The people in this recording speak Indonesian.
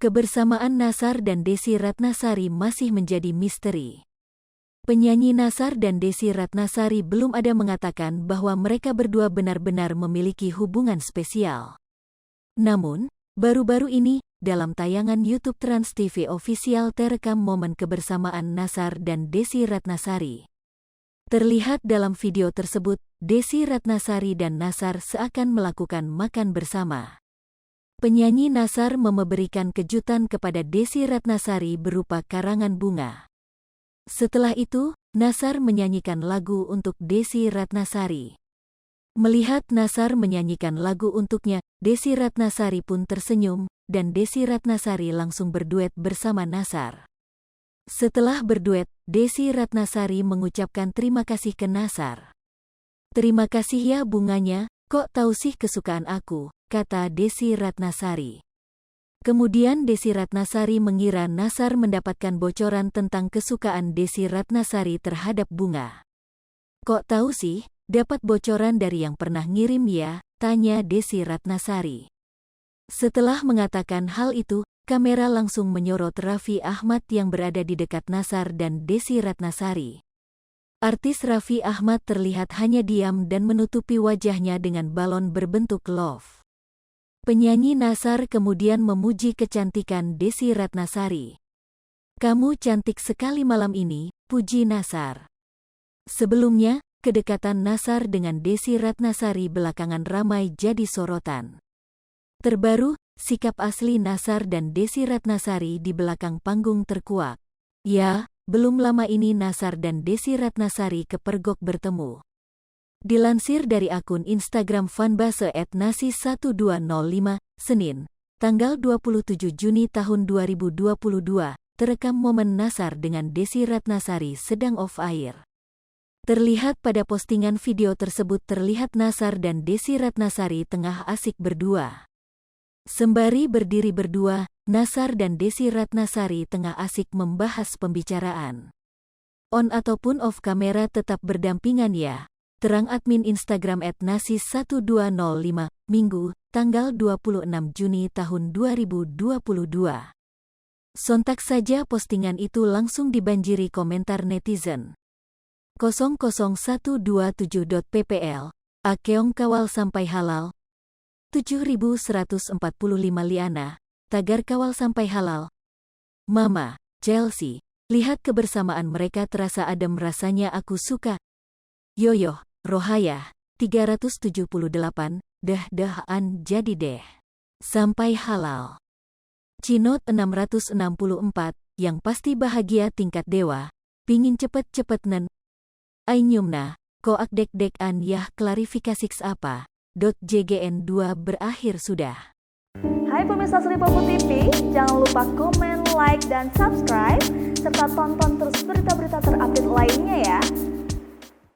Kebersamaan Nassar dan Desy Ratnasari masih menjadi misteri. Penyanyi Nassar dan Desy Ratnasari belum ada mengatakan bahwa mereka berdua benar-benar memiliki hubungan spesial. Namun, baru-baru ini, dalam tayangan YouTube Trans TV Official terekam momen kebersamaan Nassar dan Desy Ratnasari. Terlihat dalam video tersebut, Desy Ratnasari dan Nassar seakan melakukan makan bersama. Penyanyi Nassar memberikan kejutan kepada Desy Ratnasari berupa karangan bunga. Setelah itu, Nassar menyanyikan lagu untuk Desy Ratnasari. Melihat Nassar menyanyikan lagu untuknya, Desy Ratnasari pun tersenyum, dan Desy Ratnasari langsung berduet bersama Nassar. Setelah berduet, Desy Ratnasari mengucapkan terima kasih ke Nassar. "Terima kasih ya bunganya, kok tahu sih kesukaan aku," kata Desy Ratnasari. Kemudian Desy Ratnasari mengira Nassar mendapatkan bocoran tentang kesukaan Desy Ratnasari terhadap bunga. "Kok tahu sih, dapat bocoran dari yang pernah ngirim ya?" tanya Desy Ratnasari. Setelah mengatakan hal itu, kamera langsung menyorot Raffi Ahmad yang berada di dekat Nassar dan Desy Ratnasari. Artis Raffi Ahmad terlihat hanya diam dan menutupi wajahnya dengan balon berbentuk love. Penyanyi Nassar kemudian memuji kecantikan Desy Ratnasari. "Kamu cantik sekali malam ini," puji Nassar. Sebelumnya, kedekatan Nassar dengan Desy Ratnasari belakangan ramai jadi sorotan. Terbaru, sikap asli Nassar dan Desy Ratnasari di belakang panggung terkuak. Ya, belum lama ini Nassar dan Desy Ratnasari kepergok bertemu. Dilansir dari akun Instagram fanbase @nasi1205, Senin, tanggal 27 Juni tahun 2022, terekam momen Nassar dengan Desy Ratnasari sedang off air. Terlihat pada postingan video tersebut terlihat Nassar dan Desy Ratnasari tengah asik berdua. Sembari berdiri berdua, Nassar dan Desy Ratnasari tengah asik membahas pembicaraan. On ataupun off kamera tetap berdampingan ya, terang admin Instagram @nasi1205, Minggu, tanggal 26 Juni tahun 2022. Sontak saja postingan itu langsung dibanjiri komentar netizen. 00127.ppl, Akeong kawal sampai halal. 7145 Liana, tagar kawal sampai halal. Mama, Chelsea, lihat kebersamaan mereka terasa adem rasanya aku suka. Yoyoh, Rohayah, 378, dah-dahan jadi deh. Sampai halal. Cinot 664, yang pasti bahagia tingkat dewa, pingin cepet-cepet nen. Ainyumna, koak dek-dekan yah klarifikasi apa, .jgn2 berakhir sudah. Hai pemirsa Sri Popo TV, jangan lupa komen, like, dan subscribe, serta tonton terus berita-berita terupdate lainnya ya.